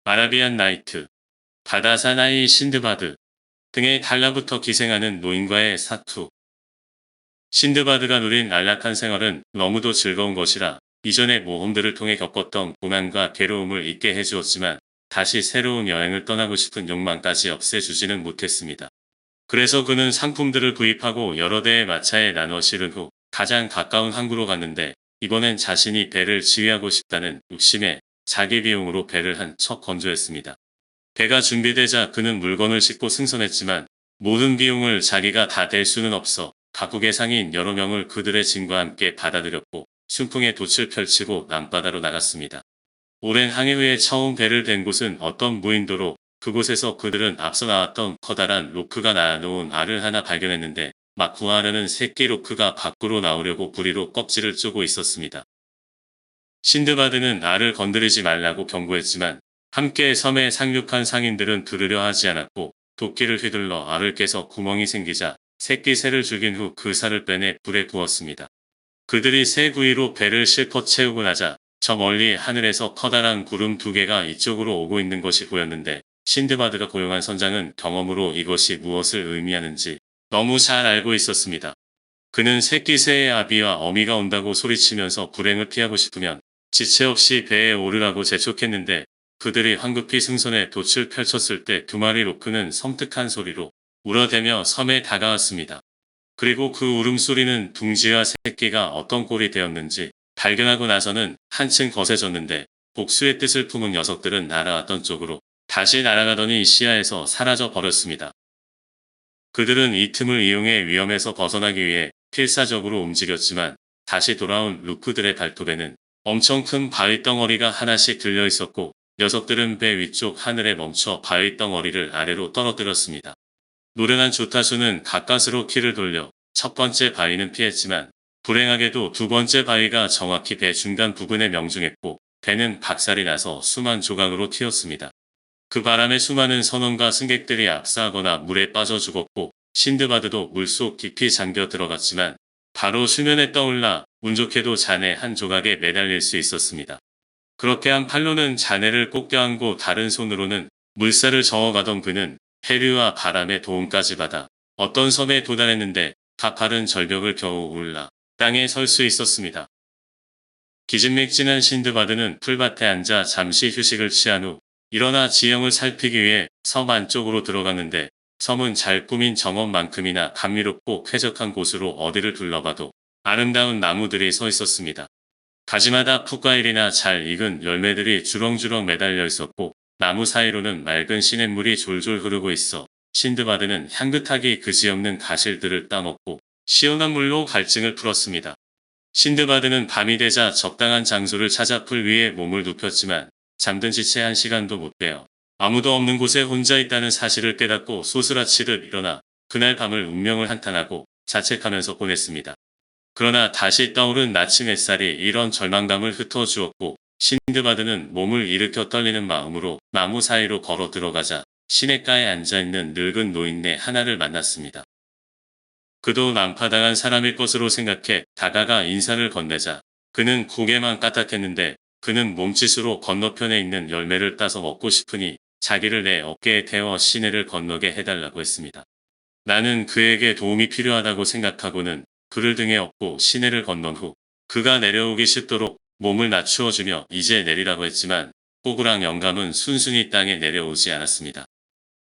아라비안 나이트, 바다 사나이 신드바드 등의 달라붙어 기생하는 노인과의 사투. 신드바드가 누린 안락한 생활은 너무도 즐거운 것이라 이전의 모험들을 통해 겪었던 고난과 괴로움을 잊게 해주었지만 다시 새로운 여행을 떠나고 싶은 욕망까지 없애주지는 못했습니다. 그래서 그는 상품들을 구입하고 여러 대의 마차에 나눠 실은 후 가장 가까운 항구로 갔는데 이번엔 자신이 배를 지휘하고 싶다는 욕심에 자기 비용으로 배를 한 척 건조했습니다. 배가 준비되자 그는 물건을 싣고 승선했지만 모든 비용을 자기가 다 댈 수는 없어 각국의 상인 여러 명을 그들의 짐과 함께 받아들였고 순풍에 돛을 펼치고 남바다로 나갔습니다. 오랜 항해 후에 처음 배를 댄 곳은 어떤 무인도로 그곳에서 그들은 앞서 나왔던 커다란 로크가 낳아놓은 알을 하나 발견했는데 막 구하려는 새끼 로크가 밖으로 나오려고 부리로 껍질을 쪼고 있었습니다. 신드바드는 알을 건드리지 말라고 경고했지만 함께 섬에 상륙한 상인들은 들으려 하지 않았고 도끼를 휘둘러 알을 깨서 구멍이 생기자 새끼 새를 죽인 후 그 살을 빼내 불에 구웠습니다. 그들이 새 구이로 배를 실컷 채우고 나자 저 멀리 하늘에서 커다란 구름 두 개가 이쪽으로 오고 있는 것이 보였는데 신드바드가 고용한 선장은 경험으로 이것이 무엇을 의미하는지 너무 잘 알고 있었습니다. 그는 새끼 새의 아비와 어미가 온다고 소리치면서 불행을 피하고 싶으면 지체 없이 배에 오르라고 재촉했는데 그들이 황급히 승선에 돛을 펼쳤을 때 두 마리 로크는 섬뜩한 소리로 울어대며 섬에 다가왔습니다. 그리고 그 울음소리는 둥지와 새끼가 어떤 꼴이 되었는지 발견하고 나서는 한층 거세졌는데 복수의 뜻을 품은 녀석들은 날아왔던 쪽으로 다시 날아가더니 시야에서 사라져 버렸습니다. 그들은 이 틈을 이용해 위험에서 벗어나기 위해 필사적으로 움직였지만 다시 돌아온 루크들의 발톱에는 엄청 큰 바위 덩어리가 하나씩 들려 있었고 녀석들은 배 위쪽 하늘에 멈춰 바위 덩어리를 아래로 떨어뜨렸습니다. 노련한 조타수는 가까스로 키를 돌려 첫 번째 바위는 피했지만 불행하게도 두 번째 바위가 정확히 배 중간 부근에 명중했고 배는 박살이 나서 수만 조각으로 튀었습니다. 그 바람에 수많은 선원과 승객들이 압사하거나 물에 빠져 죽었고 신드바드도 물속 깊이 잠겨 들어갔지만 바로 수면에 떠올라 운 좋게도 잔해 한 조각에 매달릴 수 있었습니다. 그렇게 한 팔로는 잔해를 꼭 껴안고 다른 손으로는 물살을 저어가던 그는 해류와 바람의 도움까지 받아 어떤 섬에 도달했는데 가파른 절벽을 겨우 올라 땅에 설 수 있었습니다. 기진맥진한 신드바드는 풀밭에 앉아 잠시 휴식을 취한 후 일어나 지형을 살피기 위해 섬 안쪽으로 들어갔는데 섬은 잘 꾸민 정원만큼이나 감미롭고 쾌적한 곳으로 어디를 둘러봐도 아름다운 나무들이 서 있었습니다. 가지마다 풋과일이나 잘 익은 열매들이 주렁주렁 매달려 있었고 나무 사이로는 맑은 시냇물이 졸졸 흐르고 있어 신드바드는 향긋하게 그지없는 가실들을 따먹고 시원한 물로 갈증을 풀었습니다. 신드바드는 밤이 되자 적당한 장소를 찾아 풀 위에 몸을 눕혔지만 잠든 지 채 1시간도 못 돼요. 아무도 없는 곳에 혼자 있다는 사실을 깨닫고 소스라치듯 일어나 그날 밤을 운명을 한탄하고 자책하면서 보냈습니다. 그러나 다시 떠오른 낮침 햇살이 이런 절망감을 흩어주었고 신드바드는 몸을 일으켜 떨리는 마음으로 나무 사이로 걸어 들어가자 시냇가에 앉아있는 늙은 노인네 하나를 만났습니다. 그도 난파당한 사람일 것으로 생각해 다가가 인사를 건네자 그는 고개만 까딱했는데 그는 몸짓으로 건너편에 있는 열매를 따서 먹고 싶으니 자기를 내 어깨에 태워 시내를 건너게 해달라고 했습니다. 나는 그에게 도움이 필요하다고 생각하고는 그를 등에 업고 시내를 건넌 후 그가 내려오기 쉽도록 몸을 낮추어주며 이제 내리라고 했지만 호구랑 영감은 순순히 땅에 내려오지 않았습니다.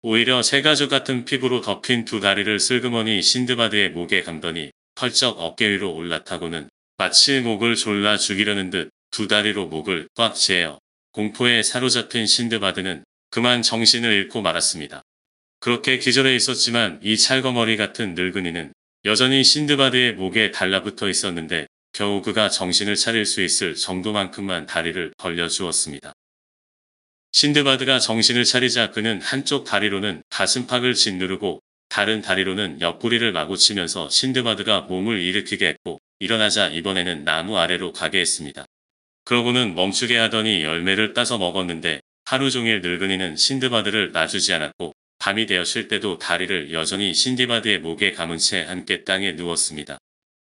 오히려 새가죽 같은 피부로 덮인 두 다리를 슬그머니 신드바드의 목에 감더니 펄쩍 어깨 위로 올라타고는 마치 목을 졸라 죽이려는 듯 두 다리로 목을 꽉 쥐어 공포에 사로잡힌 신드바드는 그만 정신을 잃고 말았습니다. 그렇게 기절해 있었지만 이 찰거머리 같은 늙은이는 여전히 신드바드의 목에 달라붙어 있었는데 겨우 그가 정신을 차릴 수 있을 정도만큼만 다리를 벌려주었습니다. 신드바드가 정신을 차리자 그는 한쪽 다리로는 가슴팍을 짓누르고 다른 다리로는 옆구리를 마구 치면서 신드바드가 몸을 일으키게 했고 일어나자 이번에는 나무 아래로 가게 했습니다. 그러고는 멈추게 하더니 열매를 따서 먹었는데 하루 종일 늙은이는 신드바드를 놔주지 않았고 밤이 되어 쉴 때도 다리를 여전히 신드바드의 목에 감은 채 함께 땅에 누웠습니다.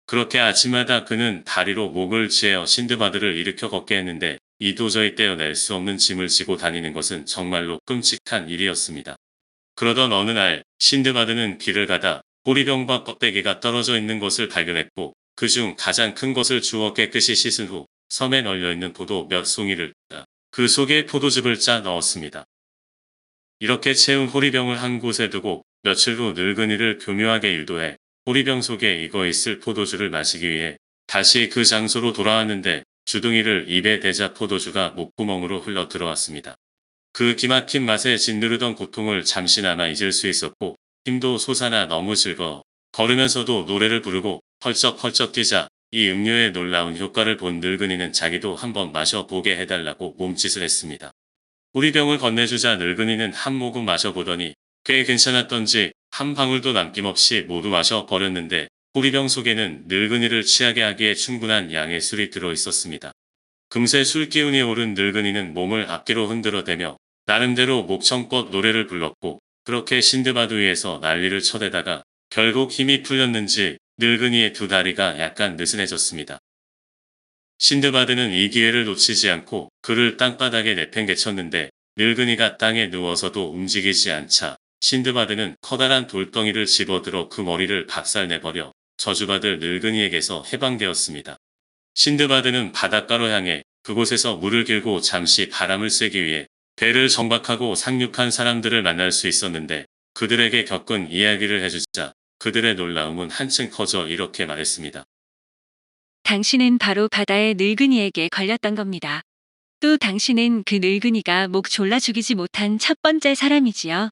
그렇게 아침마다 그는 다리로 목을 쥐어 신드바드를 일으켜 걷게 했는데 이 도저히 떼어낼 수 없는 짐을 지고 다니는 것은 정말로 끔찍한 일이었습니다. 그러던 어느 날 신드바드는 길을 가다 호리병과 껍데기가 떨어져 있는 것을 발견했고 그중 가장 큰 것을 주워 깨끗이 씻은 후 섬에 널려있는 포도 몇 송이를 그 속에 포도즙을 짜 넣었습니다. 이렇게 채운 호리병을 한 곳에 두고 며칠 후 늙은이를 교묘하게 유도해 호리병 속에 익어 있을 포도주를 마시기 위해 다시 그 장소로 돌아왔는데 주둥이를 입에 대자 포도주가 목구멍으로 흘러 들어왔습니다. 그 기막힌 맛에 짓누르던 고통을 잠시나마 잊을 수 있었고 힘도 솟아나 너무 즐거워 걸으면서도 노래를 부르고 펄쩍펄쩍 뛰자 이 음료의 놀라운 효과를 본 늙은이는 자기도 한번 마셔보게 해달라고 몸짓을 했습니다. 호리병을 건네주자 늙은이는 한 모금 마셔보더니 꽤 괜찮았던지 한 방울도 남김없이 모두 마셔버렸는데 호리병 속에는 늙은이를 취하게 하기에 충분한 양의 술이 들어있었습니다. 금세 술 기운이 오른 늙은이는 몸을 앞뒤로 흔들어대며 나름대로 목청껏 노래를 불렀고 그렇게 신드바드 위에서 난리를 쳐대다가 결국 힘이 풀렸는지 늙은이의 두 다리가 약간 느슨해졌습니다. 신드바드는 이 기회를 놓치지 않고 그를 땅바닥에 내팽개쳤는데 늙은이가 땅에 누워서도 움직이지 않자 신드바드는 커다란 돌덩이를 집어들어 그 머리를 박살내버려 저주받을 늙은이에게서 해방되었습니다. 신드바드는 바닷가로 향해 그곳에서 물을 길고 잠시 바람을 쐬기 위해 배를 정박하고 상륙한 사람들을 만날 수 있었는데 그들에게 겪은 이야기를 해주자 그들의 놀라움은 한층 커져 이렇게 말했습니다. 당신은 바로 바다의 늙은이에게 걸렸던 겁니다. 또 당신은 그 늙은이가 목 졸라 죽이지 못한 첫 번째 사람이지요.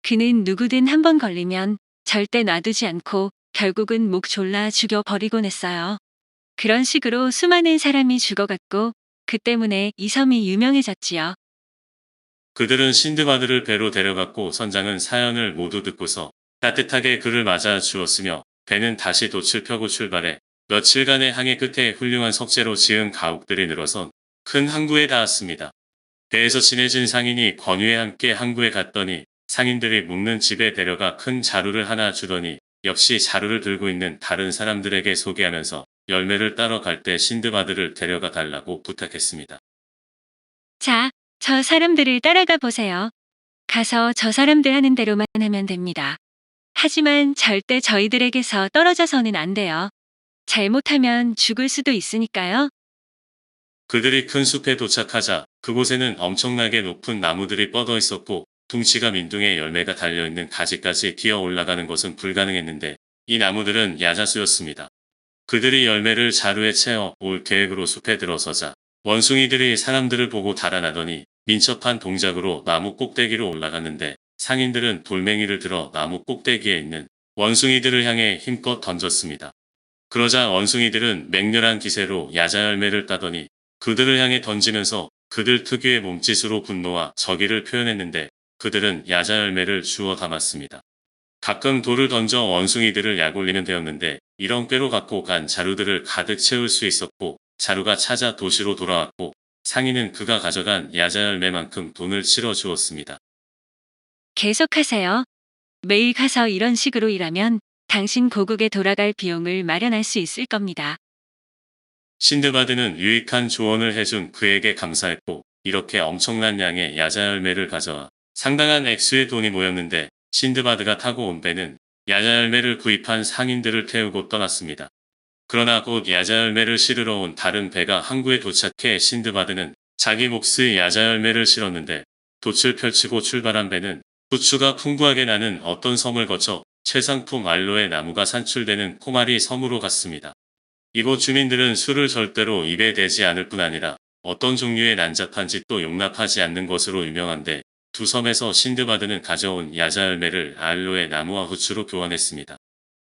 그는 누구든 한 번 걸리면 절대 놔두지 않고 결국은 목 졸라 죽여버리곤 했어요. 그런 식으로 수많은 사람이 죽어갔고 그 때문에 이 섬이 유명해졌지요. 그들은 신드바드를 배로 데려갔고 선장은 사연을 모두 듣고서 따뜻하게 그를 맞아 주었으며 배는 다시 돛을 펴고 출발해 며칠간의 항해 끝에 훌륭한 석재로 지은 가옥들이 늘어선 큰 항구에 닿았습니다. 배에서 친해진 상인이 권유에 함께 항구에 갔더니 상인들이 묵는 집에 데려가 큰 자루를 하나 주더니 역시 자루를 들고 있는 다른 사람들에게 소개하면서 열매를 따러 갈 때 신드바드를 데려가 달라고 부탁했습니다. 자, 저 사람들을 따라가 보세요. 가서 저 사람들 하는 대로만 하면 됩니다. 하지만 절대 저희들에게서 떨어져서는 안 돼요. 잘못하면 죽을 수도 있으니까요. 그들이 큰 숲에 도착하자 그곳에는 엄청나게 높은 나무들이 뻗어 있었고 둥치가 민둥에 열매가 달려있는 가지까지 기어 올라가는 것은 불가능했는데 이 나무들은 야자수였습니다. 그들이 열매를 자루에 채워 올 계획으로 숲에 들어서자 원숭이들이 사람들을 보고 달아나더니 민첩한 동작으로 나무 꼭대기로 올라갔는데 상인들은 돌멩이를 들어 나무 꼭대기에 있는 원숭이들을 향해 힘껏 던졌습니다. 그러자 원숭이들은 맹렬한 기세로 야자 열매를 따더니 그들을 향해 던지면서 그들 특유의 몸짓으로 분노와 적의를 표현했는데 그들은 야자 열매를 주워 담았습니다. 가끔 돌을 던져 원숭이들을 약올리면 되었는데 이런 꾀로 갖고 간 자루들을 가득 채울 수 있었고 자루가 찾아 도시로 돌아왔고 상인은 그가 가져간 야자 열매만큼 돈을 치러 주었습니다. 계속하세요. 매일 가서 이런 식으로 일하면 당신 고국에 돌아갈 비용을 마련할 수 있을 겁니다. 신드바드는 유익한 조언을 해준 그에게 감사했고 이렇게 엄청난 양의 야자 열매를 가져와 상당한 액수의 돈이 모였는데 신드바드가 타고 온 배는 야자 열매를 구입한 상인들을 태우고 떠났습니다. 그러나 곧 야자 열매를 실으러 온 다른 배가 항구에 도착해 신드바드는 자기 몫의 야자 열매를 실었는데 돛을 펼치고 출발한 배는 부추가 풍부하게 나는 어떤 섬을 거쳐 최상품 알로에 나무가 산출되는 코마리 섬으로 갔습니다. 이곳 주민들은 술을 절대로 입에 대지 않을 뿐 아니라 어떤 종류의 난잡한 짓도 용납하지 않는 것으로 유명한데 두 섬에서 신드바드는 가져온 야자 열매를 알로에 나무와 후추로 교환했습니다.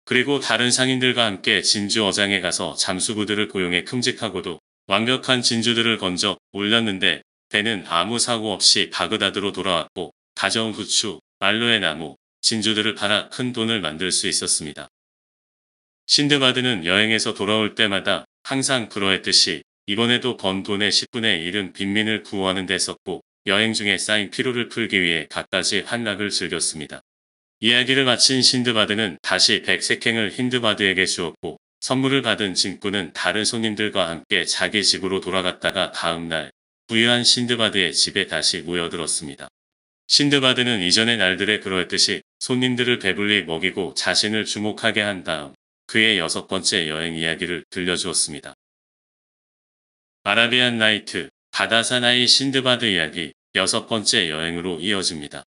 그리고 다른 상인들과 함께 진주 어장에 가서 잠수부들을 고용해 큼직하고도 완벽한 진주들을 건져 올렸는데 배는 아무 사고 없이 바그다드로 돌아왔고 가져온 후추, 알로에 나무, 진주들을 팔아 큰 돈을 만들 수 있었습니다. 신드바드는 여행에서 돌아올 때마다 항상 그러했듯이 이번에도 번 돈의 10분의 1은 빈민을 구호하는 데 썼고 여행 중에 쌓인 피로를 풀기 위해 갖가지 환락을 즐겼습니다. 이야기를 마친 신드바드는 다시 백색행을 힌드바드에게 주었고 선물을 받은 짐꾼은 다른 손님들과 함께 자기 집으로 돌아갔다가 다음 날 부유한 신드바드의 집에 다시 모여들었습니다. 신드바드는 이전의 날들에 그러했듯이 손님들을 배불리 먹이고 자신을 주목하게 한 다음 그의 6번째 여행 이야기를 들려주었습니다. 아라비안 나이트, 바다 사나이 신드바드 이야기 6번째 여행으로 이어집니다.